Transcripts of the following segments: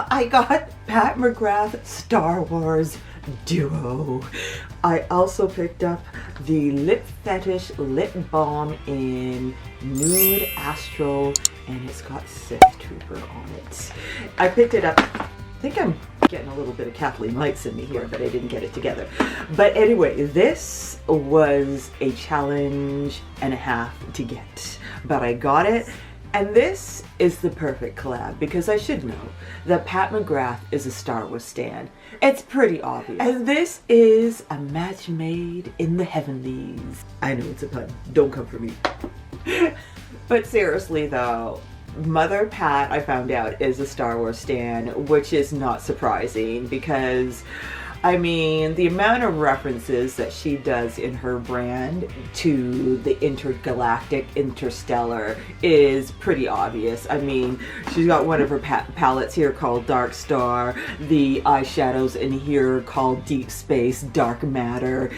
I got Pat McGrath Star Wars Duo. I also picked up the Lip Fetish Lip Balm in Nude Astral, and it's got Sith Trooper on it. I picked it up. I think I'm getting a little bit of Kathleen Lights in me here, but I didn't get it together. But anyway, this was a challenge and a half to get, but I got it. And this is the perfect collab, because I should know that Pat McGrath is a Star Wars stan. It's pretty obvious. And this is a match made in the heavenlies. I know it's a pun. Don't come for me. But seriously though, Mother Pat, I found out, is a Star Wars stan, which is not surprising because, I mean, the amount of references that she does in her brand to the intergalactic, interstellar is pretty obvious. I mean, she's got one of her palettes here called Dark Star, the eyeshadows in here called Deep Space, Dark Matter,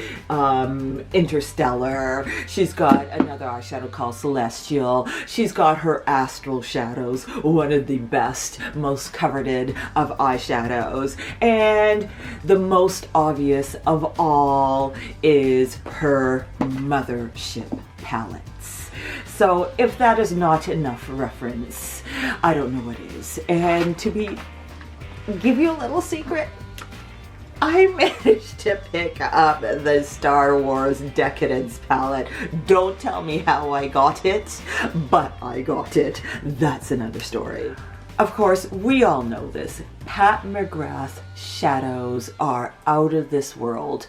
Interstellar. She's got another eyeshadow called Celestial. She's got her Astral shadows, one of the best, most coveted of eyeshadows. And the most obvious of all is her Mothership palettes. So if that is not enough reference, I don't know what is. And give you a little secret, I managed to pick up the Star Wars Decadence palette. Don't tell me how I got it, but I got it. That's another story. Of course, we all know this. Pat McGrath shadows are out of this world,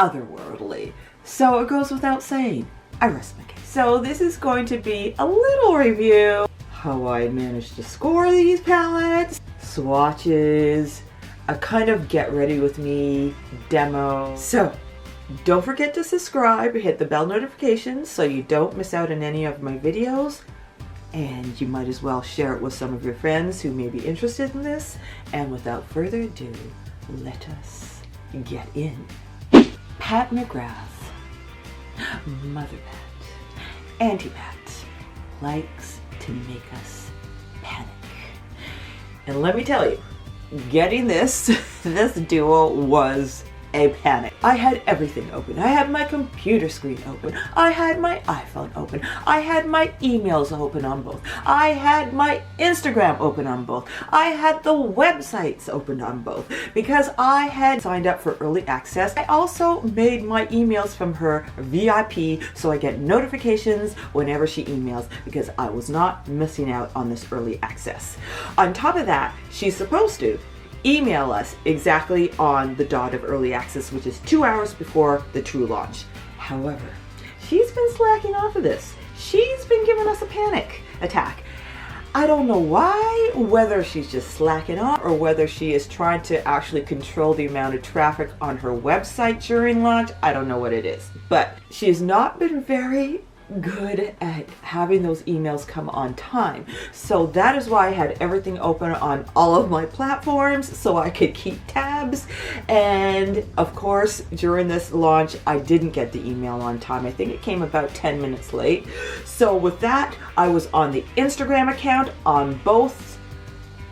otherworldly. So it goes without saying, I rest my case. So this is going to be a little review, how I managed to score these palettes, swatches, a kind of get ready with me demo. So don't forget to subscribe, hit the bell notifications so you don't miss out on any of my videos. And you might as well share it with some of your friends who may be interested in this. And without further ado, let us get in. Pat McGrath, Mother Pat, Auntie Pat, likes to make us panic. And let me tell you, getting this duo was a panic. I had everything open. I had my computer screen open. I had my iPhone open. I had my emails open on both. I had my Instagram open on both. I had the websites open on both because I had signed up for early access. I also made my emails from her VIP so I get notifications whenever she emails because I was not missing out on this early access. On top of that, she's supposed to email us exactly on the dot of early access, which is 2 hours before the true launch. However, she's been slacking off of this. She's been giving us a panic attack. I don't know why, whether she's just slacking off or whether she is trying to actually control the amount of traffic on her website during launch. I don't know what it is, but she's not been very good at having those emails come on time. So that is why I had everything open on all of my platforms so I could keep tabs. And of course, during this launch, I didn't get the email on time. I think it came about 10 minutes late. So with that, I was on the Instagram account on both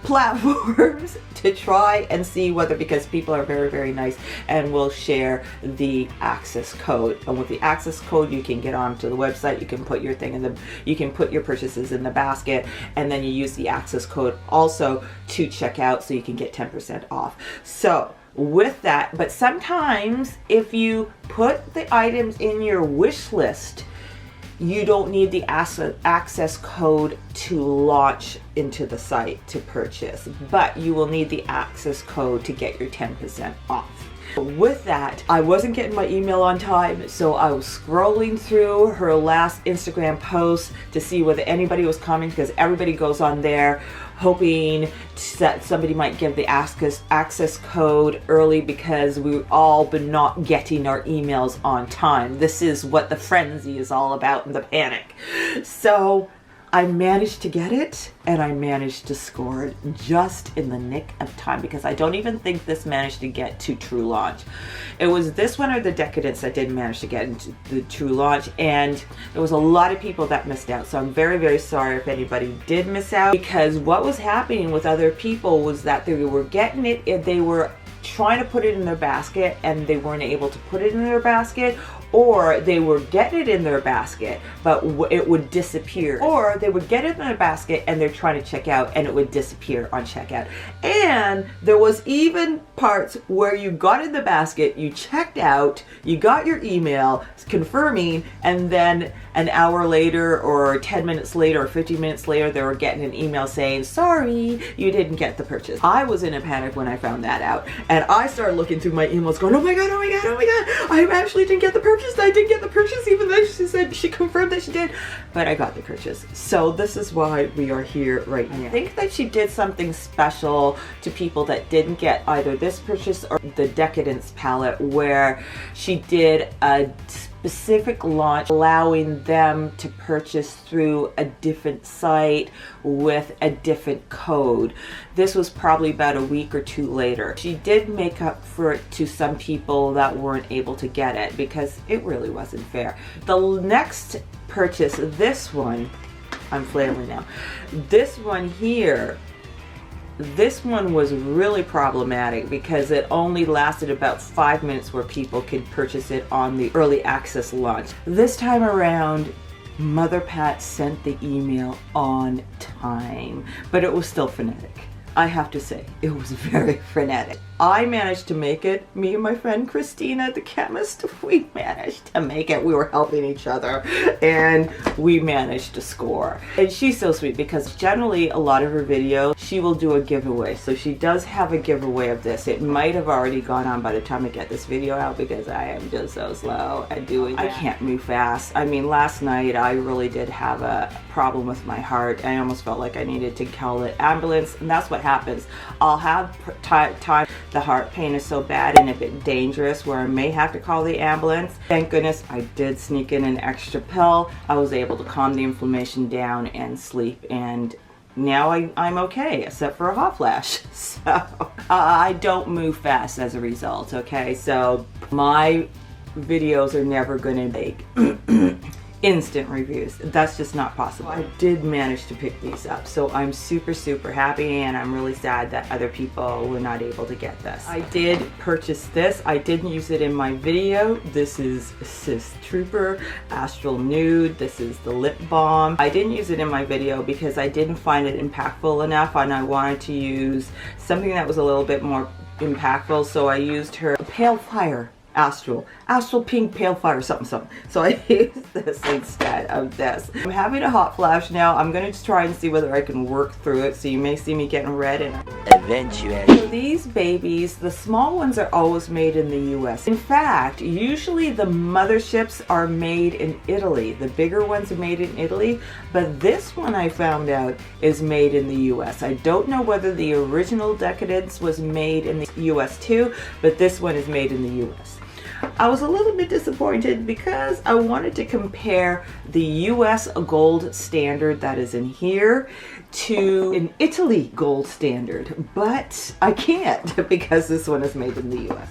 platforms to try and see whether, because people are very, very nice and will share the access code. And with the access code, you can get onto the website, you can put your thing in the, you can put your purchases in the basket, and then you use the access code also to check out so you can get 10% off. So with that, but sometimes if you put the items in your wish list, you don't need the access code to launch into the site to purchase, but you will need the access code to get your 10% off. With that, I wasn't getting my email on time, so I was scrolling through her last Instagram post to see whether anybody was coming, because everybody goes on there hoping that somebody might give the access code early because we've all been not getting our emails on time. This is what the frenzy is all about and the panic. So I managed to get it, and I managed to score it just in the nick of time, because I don't even think this managed to get to true launch. It was this one or the Decadence that didn't manage to get into the true launch, and there was a lot of people that missed out. So I'm very, very sorry if anybody did miss out, because what was happening with other people was that they were getting it, they were trying to put it in their basket and they weren't able to put it in their basket, or they were getting it in their basket but it would disappear, or they would get it in their basket and they're trying to check out and it would disappear on checkout. And there was even parts where you got in the basket, you checked out, you got your email confirming, and then an hour later or 10 minutes later or 15 minutes later they were getting an email saying, sorry, you didn't get the purchase. I was in a panic when I found that out, and I started looking through my emails going, oh my god, oh my god, oh my god, I actually didn't get the purchase. I didn't get the purchase, even though she said she confirmed that she did, but I got the purchase. So this is why we are here right now. I think that she did something special to people that didn't get either this purchase or the Decadence palette, where she did a specific launch allowing them to purchase through a different site with a different code. This was probably about a week or two later. She did make up for it to some people that weren't able to get it, because it really wasn't fair. The next purchase, this one, I'm flailing now, this one here, this one was really problematic because it only lasted about 5 minutes where people could purchase it on the early access launch. This time around, Mother Pat sent the email on time, but it was still frenetic. I have to say, it was very frenetic. I managed to make it. Me and my friend Christina, the chemist, we managed to make it. We were helping each other and we managed to score. And she's so sweet because generally a lot of her videos, she will do a giveaway. So she does have a giveaway of this. It might have already gone on by the time I get this video out because I am just so slow at doing that. I can't move fast. I mean, last night I really did have a problem with my heart. I almost felt like I needed to call an ambulance, and that's what happens. I'll have time. The heart pain is so bad and a bit dangerous where I may have to call the ambulance. Thank goodness I did sneak in an extra pill. I was able to calm the inflammation down and sleep, and now I'm okay, except for a hot flash. So I don't move fast as a result, okay? So my videos are never gonna make instant reviews. That's just not possible. I did manage to pick these up, so I'm super happy, and I'm really sad that other people were not able to get this. I did purchase this. I didn't use it in my video. This is Sis Trooper Astral Nude. This is the lip balm. I didn't use it in my video because I didn't find it impactful enough, and I wanted to use something that was a little bit more impactful, so I used her Pale Fire Astral Pink Pale Fire something. So I used this instead of this. I'm having a hot flash now. I'm gonna just try and see whether I can work through it, so you may see me getting red and eventually. So these babies, the small ones are always made in the US. In fact, usually the motherships are made in Italy. The bigger ones are made in Italy, but this one I found out is made in the US. I don't know whether the original Decadence was made in the US too, but this one is made in the US. I was a little bit disappointed because I wanted to compare the US gold standard that is in here to an Italy gold standard, but I can't because this one is made in the US.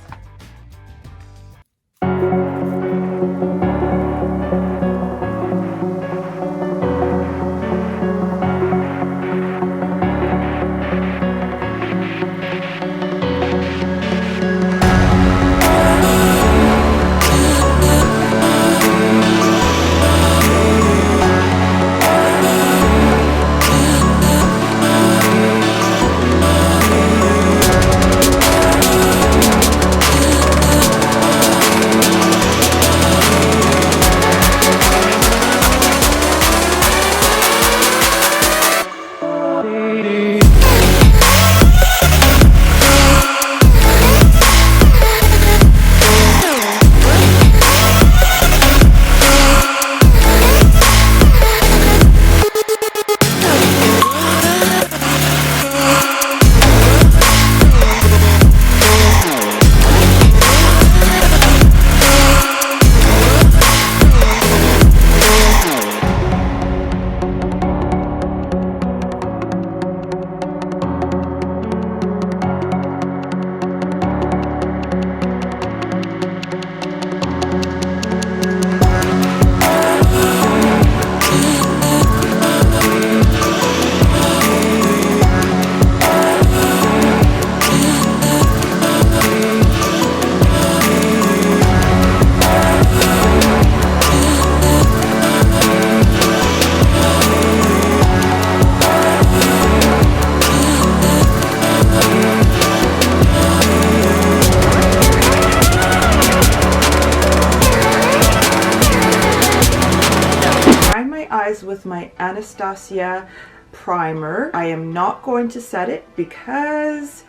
my Anastasia primer. I am not going to set it because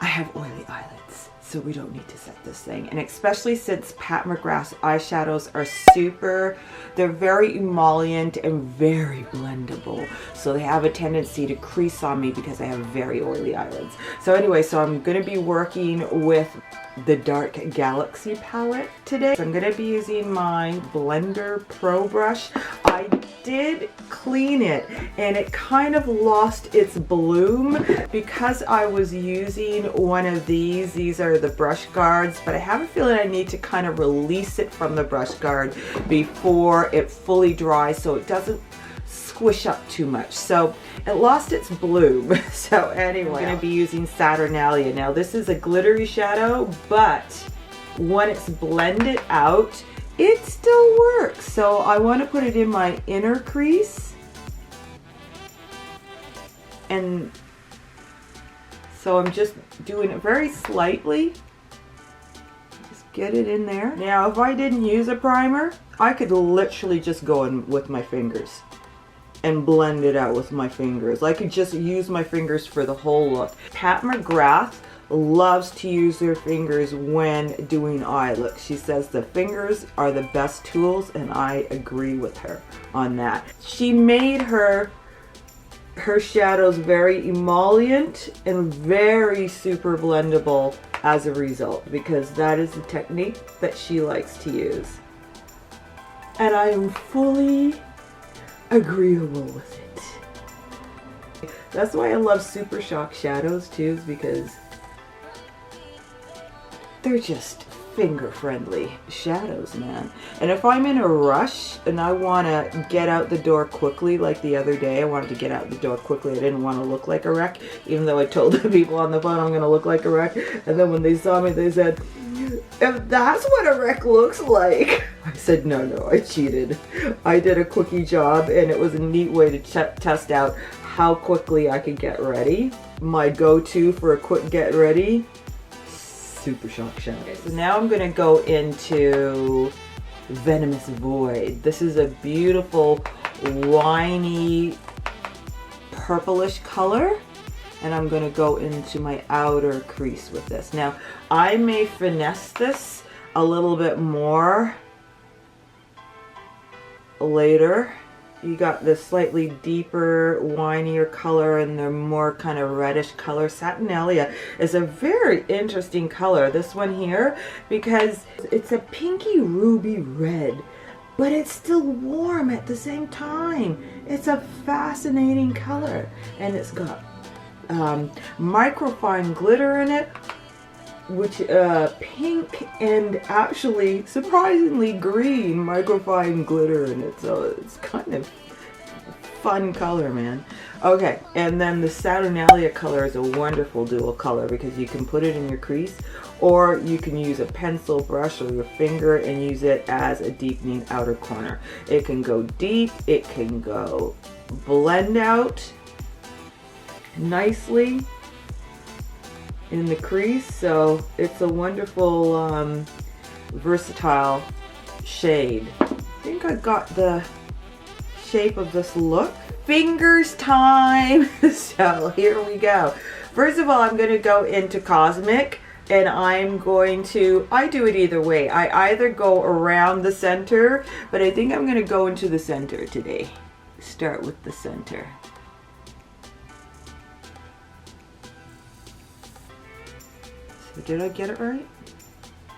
I have oily eyelids, so we don't need to set this thing. And especially since Pat McGrath's eyeshadows are they're very emollient and very blendable. So they have a tendency to crease on me because I have very oily eyelids. So anyway, so I'm going to be working with the Dark Galaxy palette today. So I'm going to be using my Blender Pro brush. I did clean it and it kind of lost its bloom because I was using one of these. These are the brush guards, but I have a feeling I need to kind of release it from the brush guard before it fully dries so it doesn't squish up too much. So it lost its bloom. So anyway, I'm going to be using Saturnalia. Now this is a glittery shadow, but when it's blended out, it still works. So I want to put it in my inner crease. And so I'm just doing it very slightly. Just get it in there. Now if I didn't use a primer, I could literally just go in with my fingers and blend it out with my fingers. I could just use my fingers for the whole look. Pat McGrath loves to use her fingers when doing eye looks. She says the fingers are the best tools, and I agree with her on that. She made her shadows very emollient and very super blendable as a result, because that is the technique that she likes to use. And I am fully agreeable with it. That's why I love Super Shock shadows too, is because they're just finger friendly shadows, man. And if I'm in a rush and I want to get out the door quickly, like the other day I wanted to get out the door quickly, I didn't want to look like a wreck, even though I told the people on the phone I'm going to look like a wreck, and then when they saw me they said, if that's what a wreck looks like. I said, no, I cheated. I did a quickie job, and it was a neat way to test out how quickly I could get ready. My go-to for a quick get ready, Super Shock shadow. Okay, so now I'm gonna go into Venomous Void. This is a beautiful, winey, purplish color. And I'm going to go into my outer crease with this. Now, I may finesse this a little bit more later. You got this slightly deeper, winier color and the more kind of reddish color. Saturnalia is a very interesting color, this one here, because it's a pinky ruby red, but it's still warm at the same time. It's a fascinating color, and it's got microfine glitter in it, which pink and actually surprisingly green microfine glitter in it, so it's kind of fun color, man. Okay, and then the Saturnalia color is a wonderful dual color because you can put it in your crease, or you can use a pencil brush or your finger and use it as a deepening outer corner. It can go deep, it can go blend out nicely in the crease, so it's a wonderful versatile shade. I think I got the shape of this look. Fingers time. So here we go. First of all, I'm going to go into Cosmic, and I do it either way. I either go around the center, but I think I'm going to go into the center today. Start with the center. Did I get it right?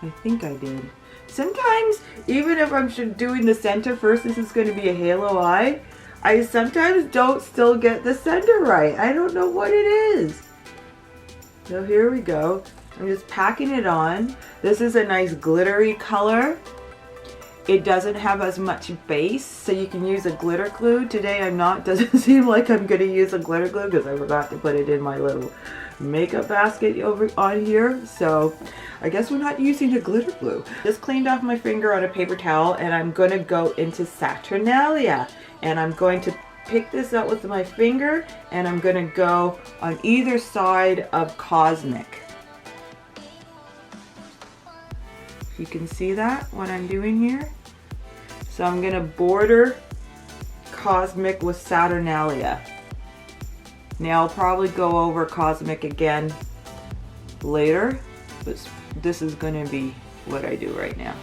I think I did. Sometimes, even if I'm doing the center first, this is going to be a halo eye, I sometimes don't still get the center right. I don't know what it is. So here we go. I'm just packing it on. This is a nice glittery color. It doesn't have as much base, so you can use a glitter glue. Today I'm not. Doesn't seem like I'm going to use a glitter glue because I forgot to put it in my little makeup basket over on here, so I guess we're not using a glitter glue. Just cleaned off my finger on a paper towel, and I'm going to go into Saturnalia, and I'm going to pick this up with my finger, and I'm going to go on either side of Cosmic. You can see that what I'm doing here. So I'm going to border Cosmic with Saturnalia. Now I'll probably go over Cosmic again later, but this is going to be what I do right now.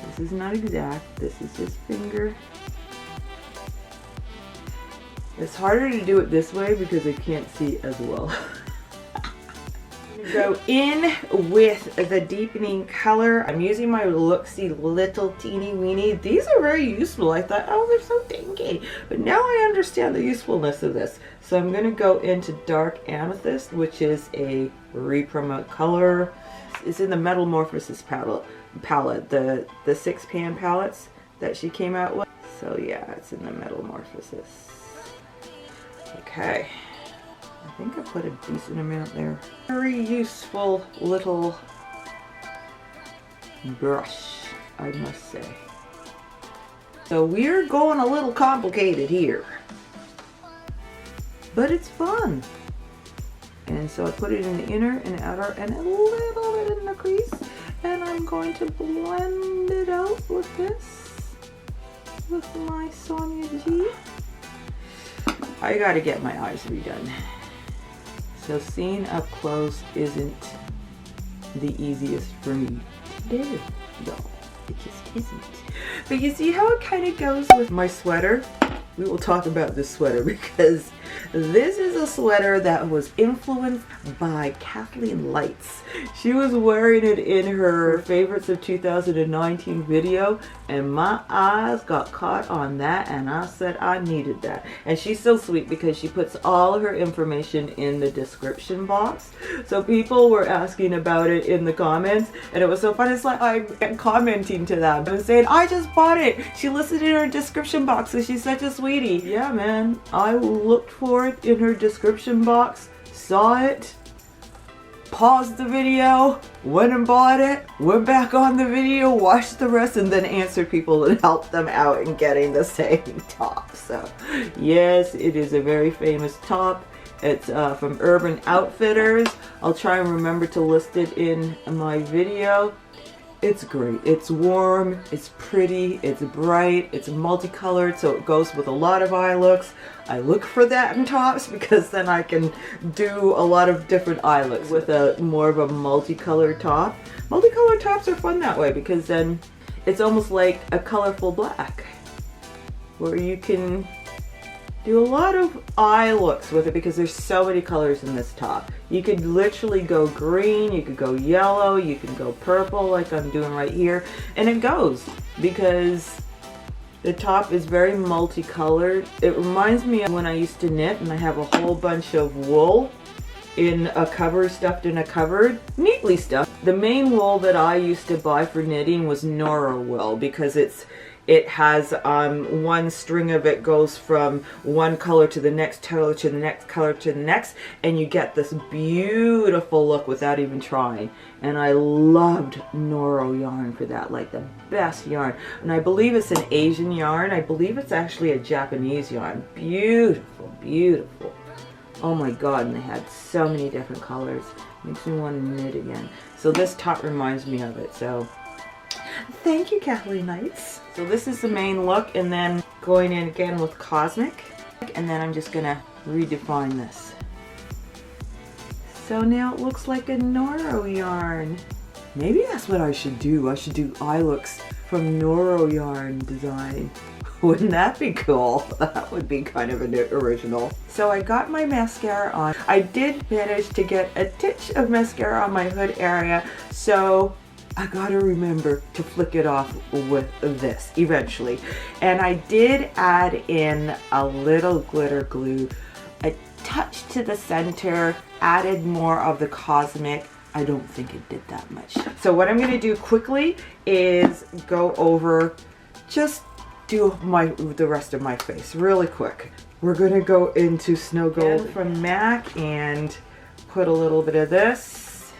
This is not exact, this is just finger. It's harder to do it this way because I can't see as well. Go in with the deepening color. I'm using my Luxie Little Teeny Weeny. These are very useful. I thought, oh, they're so dinky. But now I understand the usefulness of this. So I'm going to go into Dark Amethyst, which is a re-promote color. It's in the Metamorphosis palette, the 6-pan palettes that she came out with. So yeah, it's in the Metamorphosis. Okay. I think I put a decent amount there. Very useful little brush, I must say. So we're going a little complicated here, but it's fun. And so I put it in the inner and outer and a little bit in the crease, and I'm going to blend it out with this, with my Sonia G. I gotta get my eyes redone. So seeing up close isn't the easiest for me to do, y'all. It just isn't. But you see how it kind of goes with my sweater? We will talk about this sweater because this is a sweater that was influenced by Kathleen Lights. She was wearing it in her favorites of 2019 video, and my eyes got caught on that, and I said I needed that. And she's so sweet because she puts all of her information in the description box. So people were asking about it in the comments, and it was so fun. It's like I'm commenting to them and saying, I just bought it. She listed it in her description box, so she's such a sweetie. Yeah, man, I looked for it in her description box, saw it, paused the video, went and bought it, went back on the video, watched the rest, and then answered people and helped them out in getting the same top. So yes, it is a very famous top. It's from Urban Outfitters. I'll try and remember to list it in my video. It's great. It's warm, it's pretty, it's bright, it's multicolored, so it goes with a lot of eye looks. I look for that in tops because then I can do a lot of different eye looks with a more of a multicolored top. Multicolored tops are fun that way because then it's almost like a colorful black where you can do a lot of eye looks with it because there's so many colors in this top. You could literally go green, you could go yellow, you can go purple like I'm doing right here, and it goes because the top is very multicolored. It reminds me of when I used to knit and I have a whole bunch of wool in a cupboard, stuffed in a cupboard, neatly stuffed. The main wool that I used to buy for knitting was Nora wool because it has one string of it goes from one color to the next color to the next color to the next, and you get this beautiful look without even trying. And I loved Noro yarn for that, like the best yarn. And I believe it's an Asian yarn. I believe it's actually a Japanese yarn. Beautiful, beautiful. Oh my god, and they had so many different colors. Makes me want to knit again. So this top reminds me of it, so thank you, Kathleen Lights. So this is the main look, and then going in again with Cosmic, and then I'm just gonna redefine this. So now it looks like a Noro yarn. Maybe that's what I should do. I should do eye looks from Noro yarn design. Wouldn't that be cool? That would be kind of an original. So I got my mascara on. I did manage to get a titch of mascara on my hood area, so I gotta remember to flick it off with this eventually. And I did add in a little glitter glue, a touch to the center, added more of the Cosmic. I don't think it did that much. So what I'm gonna do quickly is go over, just do the rest of my face really quick. We're gonna go into Snow Gold from MAC and put a little bit of this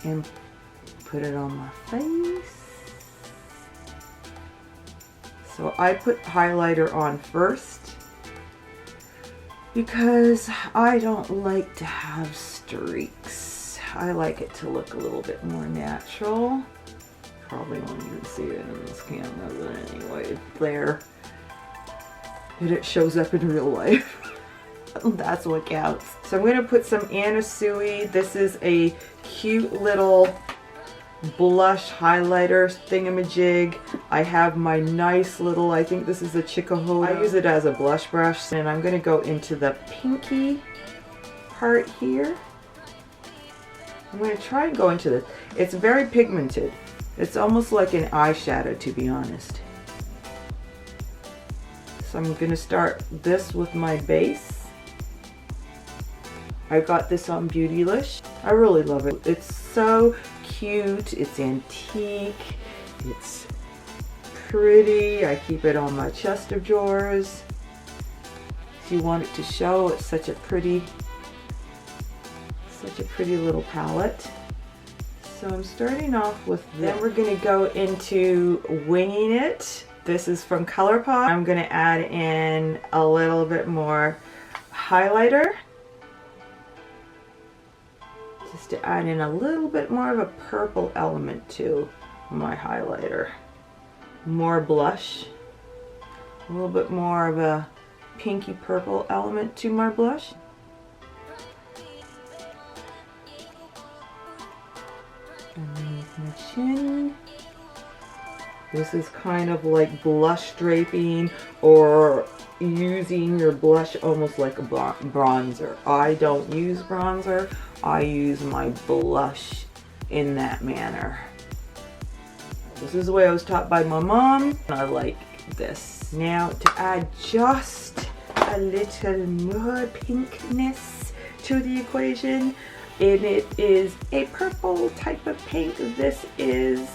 and put it on my face. So I put highlighter on first because I don't like to have streaks. I like it to look a little bit more natural. probably won't even see it in this camera, but anyway, there. And it shows up in real life. That's what counts. So I'm going to put some Anasui. This is a cute little blush highlighter thingamajig. I have my nice little, I think this is a Chikuhoda. I use it as a blush brush, and I'm going to go into the pinky part here. I'm going to try and go into this. It's very pigmented. It's almost like an eyeshadow, to be honest. So I'm going to start this with my base. I got this on Beautylish. I really love it. It's so cute. It's antique. It's pretty. I keep it on my chest of drawers. If you want it to show, it's such a pretty little palette. So I'm starting off with this. Then we're going to go into Winging It. This is from ColourPop. I'm going to add in a little bit more highlighter. Just to add in a little bit more of a purple element to my highlighter. More blush. A little bit more of a pinky purple element to my blush. Underneath my chin. This is kind of like blush draping or using your blush almost like a bronzer. I don't use bronzer. I use my blush in that manner. This is the way I was taught by my mom. I like this. Now to add just a little more pinkness to the equation, and it is a purple type of pink. This is,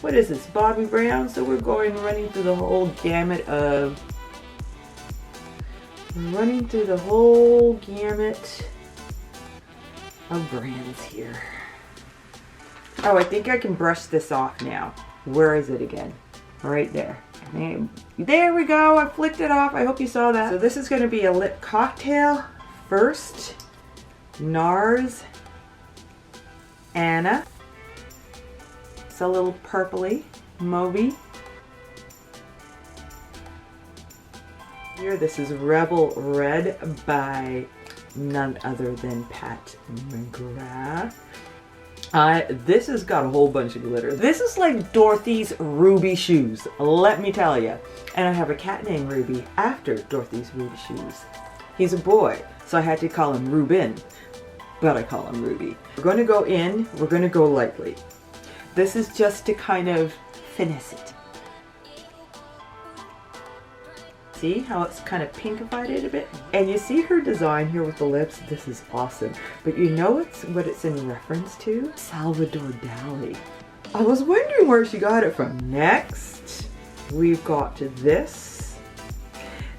what is this, Bobbi Brown? So we're running through the whole gamut of brands here. Oh, I think I can brush this off now. Where is it again? Right there. And there we go. I flicked it off. I hope you saw that. So this is going to be a lip cocktail. First, NARS Anna. It's a little purpley, mauvey. Here, this is Rebel Red by none other than Pat McGrath. This has got a whole bunch of glitter. This is like Dorothy's Ruby shoes, let me tell you. And I have a cat named Ruby after Dorothy's Ruby shoes. He's a boy, so I had to call him Rubin, but I call him Ruby. We're going to go in, we're going to go lightly. This is just to kind of finesse it. See how it's kind of pinkified it a bit? And you see her design here with the lips? This is awesome. But you know what it's in reference to? Salvador Dali. I was wondering where she got it from. Next, we've got this.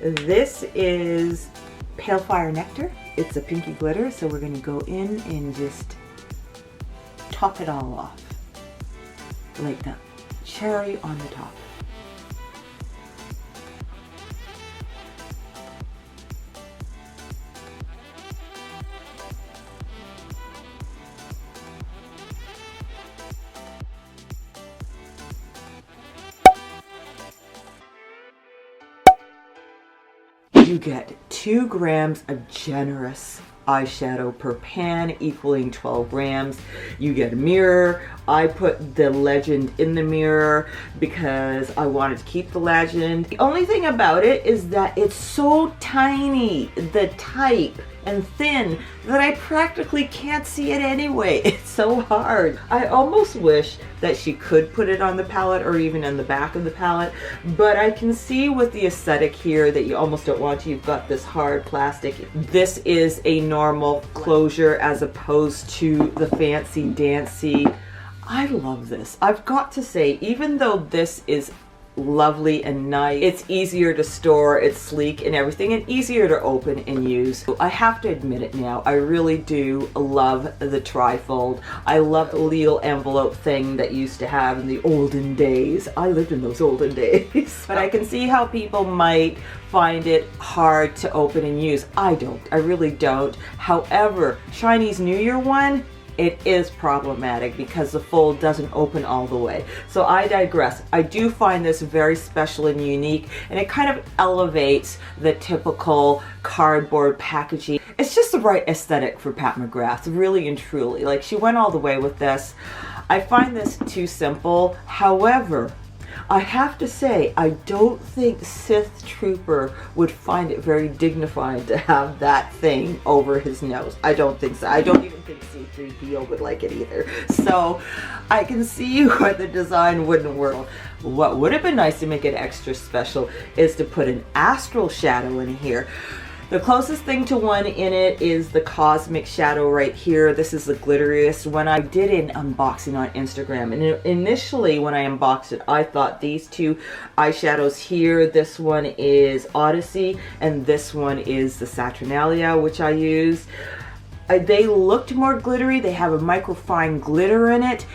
This is Pale Fire Nectar. It's a pinky glitter, so we're going to go in and just top it all off. Like the cherry on the top. You get 2 grams of generous eyeshadow per pan, equaling 12 grams. You get a mirror. I put the legend in the mirror because I wanted to keep the legend. The only thing about it is that it's so tiny, the type, and thin that I practically can't see it anyway. It's so hard. I almost wish that she could put it on the palette or even on the back of the palette, but I can see with the aesthetic here that you almost don't want to. You've got this hard plastic. This is a normal closure as opposed to the fancy dancy. I love this. I've got to say, even though this is lovely and nice, it's easier to store, it's sleek and everything, and easier to open and use. I have to admit it now, I really do love the trifold. I love the little envelope thing that used to have in the olden days. I lived in those olden days. But I can see how people might find it hard to open and use. I don't. I really don't. However, Chinese New Year one, it is problematic because the fold doesn't open all the way. So I digress. I do find this very special and unique, and it kind of elevates the typical cardboard packaging. It's just the right aesthetic for Pat McGrath, really and truly. Like, she went all the way with this. I find this too simple. However, I have to say, I don't think Sith Trooper would find it very dignified to have that thing over his nose. I don't think so. I don't even think C-3PO would like it either. So I can see why the design wouldn't work. What would have been nice to make it extra special is to put an Astral shadow in here. The closest thing to one in it is the Cosmic shadow right here. This is the glitteriest one. I did an unboxing on Instagram, and initially when I unboxed it, I thought these two eyeshadows here, this one is Odyssey and this one is the Saturnalia, which I use. They looked more glittery. They have a microfine glitter in it.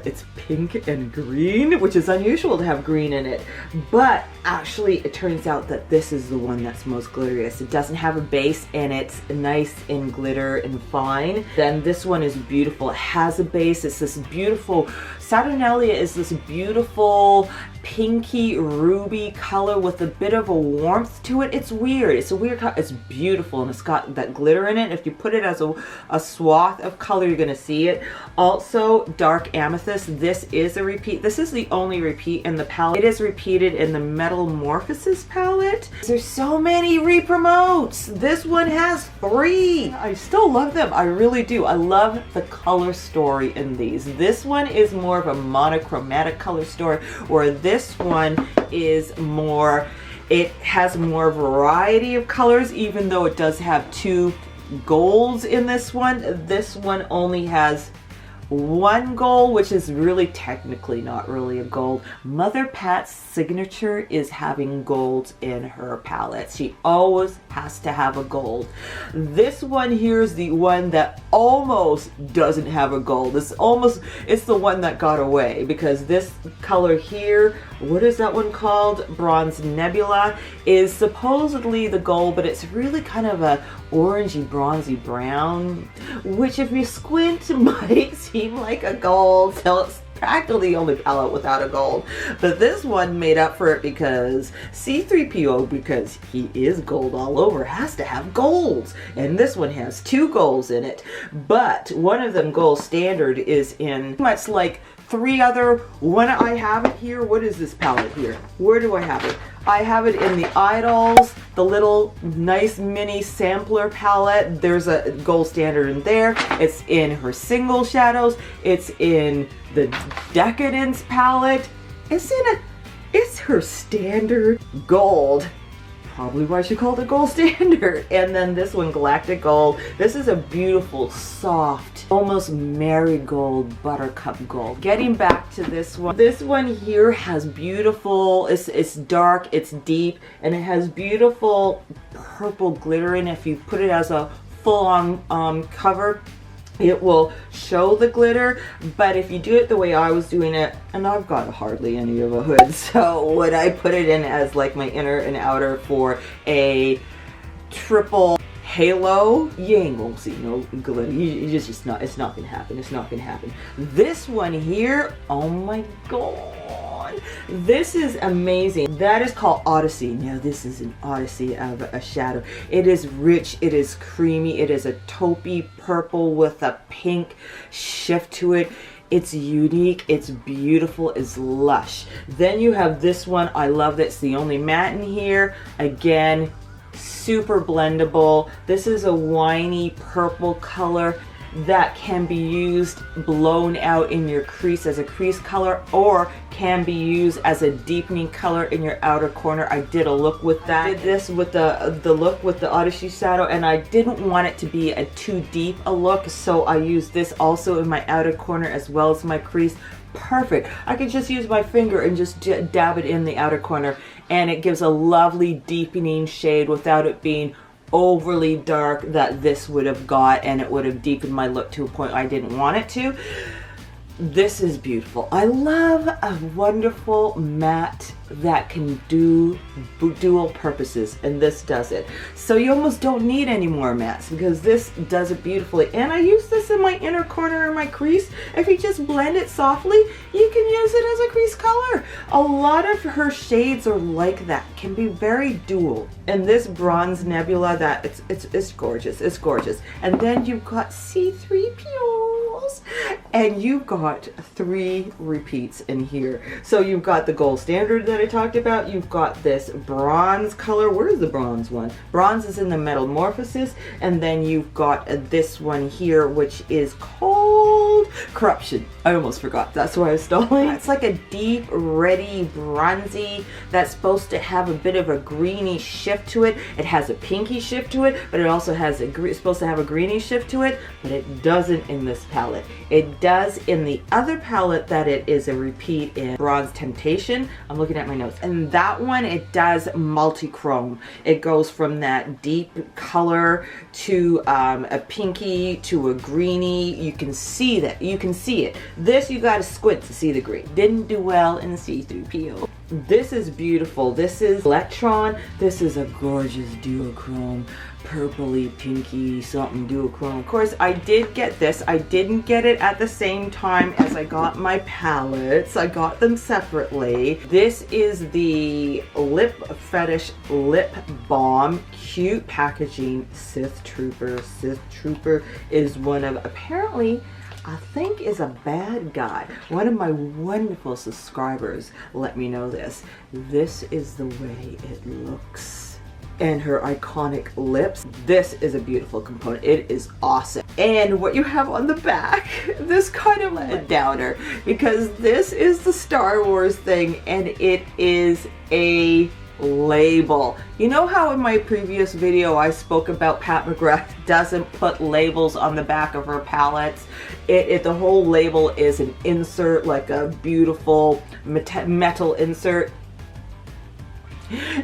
It's pink and green, which is unusual to have green in it, but actually it turns out that this is the one that's most glitteriest. It doesn't have a base and it's nice and glitter and fine. Then this one is beautiful. It has a base. It's this beautiful, Saturnalia is this beautiful pinky ruby color with a bit of a warmth to it. It's weird. It's a weird color. It's beautiful, and it's got that glitter in it. If you put it as a swath of color, you're going to see it. Also, Dark Amethyst. This is a repeat. This is the only repeat in the palette. It is repeated in the Metamorphosis palette. There's so many re-promotes. This one has 3. I still love them. I really do. I love the color story in these. This one is more of a monochromatic color story, where this one is more, it has more variety of colors, even though it does have 2 golds in this one. This one only has 1 gold, which is really technically not really a gold. Mother Pat's signature is having golds in her palette. She always has to have a gold. This one here is the one that almost doesn't have a gold. It's the one that got away, because this color here, what is that one called? Bronze Nebula, is supposedly the gold, but it's really kind of a orangey bronzy brown, which if you squint might seem like a gold. So it's practically the only palette without a gold. But this one made up for it because C-3PO, because he is gold all over, has to have golds. And this one has 2 golds in it. But one of them gold standard is in much like 3 other, when I have it here, what is this palette here? Where do I have it? I have it in the Idols, the little nice mini sampler palette. There's a gold standard in there. It's in her single shadows. It's in the Decadence palette. It's her standard gold. Probably why she called it gold standard. And then this one, Galactic Gold. This is a beautiful, soft, almost marigold buttercup gold. Getting back to this one here has beautiful, it's dark, it's deep, and it has beautiful purple glitter in it. If you put it as a full-on cover, it will show the glitter. But if you do it the way I was doing it, and I've got hardly any of a hood, so would I put it in as like my inner and outer for a triple halo, you ain't gonna see no glitter. It's not gonna happen. It's not gonna happen. This one here, oh my god, this is amazing. That is called Odyssey. Now this is an Odyssey of a shadow. It is rich, it is creamy, it is a taupey purple with a pink shift to it. It's unique, it's beautiful, it's lush. Then you have this one. I love that it's the only matte in here. Again, super blendable. This is a winey purple color that can be used blown out in your crease as a crease color, or can be used as a deepening color in your outer corner. I did a look with that. I did this with the look with the Odyssey shadow, and I didn't want it to be a too deep a look, so I used this also in my outer corner as well as my crease. Perfect. I could just use my finger and just dab it in the outer corner, and it gives a lovely deepening shade without it being overly dark that this would have got, and it would have deepened my look to a point I didn't want it to. This is beautiful. I love a wonderful matte that can do dual purposes, and this does it. So you almost don't need any more mattes because this does it beautifully. And I use this in my inner corner of my crease. If you just blend it softly, you can use it as a crease color. A lot of her shades are like that, can be very dual. And this bronze nebula, that it's gorgeous. It's gorgeous. And then you've got C3POs, and you've got 3 repeats in here. So you've got the gold standard that I talked about. You've got this bronze color. Where's the bronze one? Bronze is in the Metamorphosis, and then you've got this one here, which is called Corruption. I almost forgot. That's why I was stalling. It's like a deep, reddy, bronzy that's supposed to have a bit of a greeny shift to it. It has a pinky shift to it, but it also has supposed to have a greeny shift to it, but it doesn't in this palette. It does in the other palette that it is a repeat in Bronze Temptation. I'm looking at my notes. And that one, it does multi-chrome. It goes from that deep color to a pinky to a greeny. You can see that. You can see it. This, you gotta squint to see the green. Didn't do well in the C3PO. This is beautiful. This is Electron. This is a gorgeous duochrome, purpley, pinky, something duochrome. Of course, I did get this. I didn't get it at the same time as I got my palettes. I got them separately. This is the Lip Fetish Lip Balm. Cute packaging. Sith Trooper. Sith Trooper is one of, apparently, I think is a bad guy. One of my wonderful subscribers let me know this. This is the way it looks. And her iconic lips. This is a beautiful component. It is awesome. And what you have on the back, this kind of a downer, because this is the Star Wars thing, and it is a label. You know how in my previous video I spoke about Pat McGrath doesn't put labels on the back of her palettes? The whole label is an insert, like a beautiful metal insert.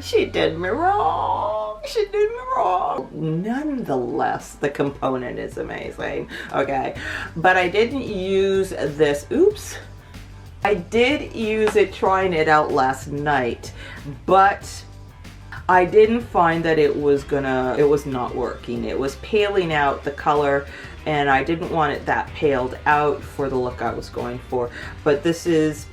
She did me wrong. She did me wrong. Nonetheless, the component is amazing. Okay, but I didn't use this. Oops. I did use it trying it out last night, but I didn't find that it was not working. It was paling out the color, and I didn't want it that paled out for the look I was going for. But this is,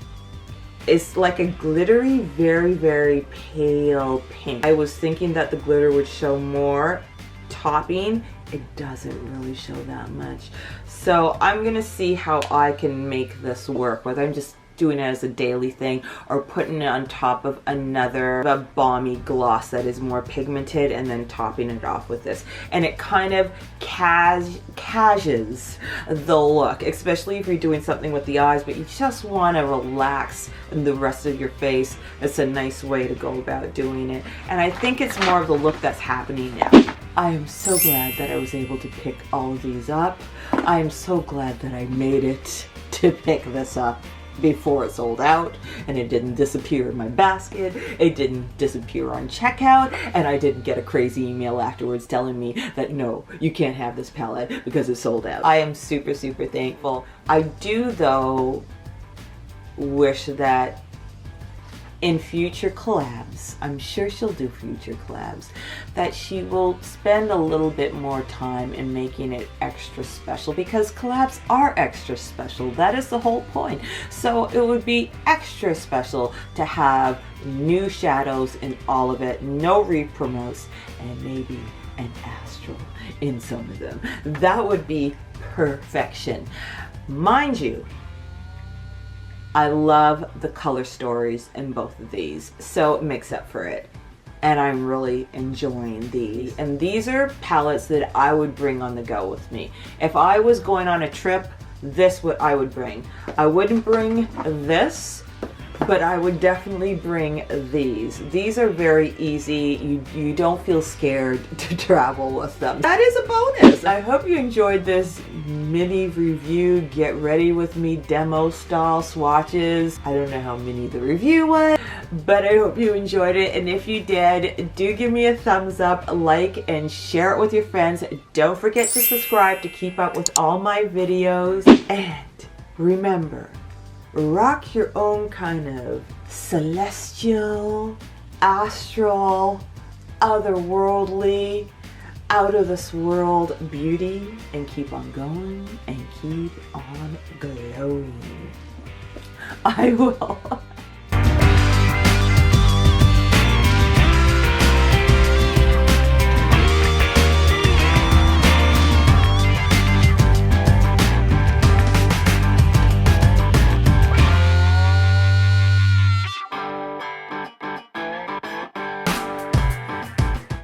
it's like a glittery, very, very pale pink. I was thinking that the glitter would show more topping. It doesn't really show that much. So I'm gonna see how I can make this work, whether I'm just doing it as a daily thing or putting it on top of a balmy gloss that is more pigmented and then topping it off with this. And it kind of caches the look, especially if you're doing something with the eyes, but you just want to relax the rest of your face. It's a nice way to go about doing it. And I think it's more of the look that's happening now. I am so glad that I was able to pick all of these up. I am so glad that I made it to pick this up before it sold out, and it didn't disappear in my basket, it didn't disappear on checkout, and I didn't get a crazy email afterwards telling me that no, you can't have this palette because it's sold out. I am super, super thankful. I do, though, wish that in future collabs, I'm sure she'll do future collabs, that she will spend a little bit more time in making it extra special, because collabs are extra special. That is the whole point. So it would be extra special to have new shadows in all of it, no re-promotes, and maybe an Astral in some of them. That would be perfection. Mind you, I love the color stories in both of these, so it makes up for it. And I'm really enjoying these. And these are palettes that I would bring on the go with me. If I was going on a trip, this what I would bring. I wouldn't bring this, but I would definitely bring these. These are very easy. You don't feel scared to travel with them. That is a bonus. I hope you enjoyed this mini review, get ready with me demo style swatches. I don't know how mini the review was, but I hope you enjoyed it. And if you did, do give me a thumbs up, like, and share it with your friends. Don't forget to subscribe to keep up with all my videos. And remember, rock your own kind of celestial, astral, otherworldly, out of this world beauty, and keep on going and keep on glowing. I will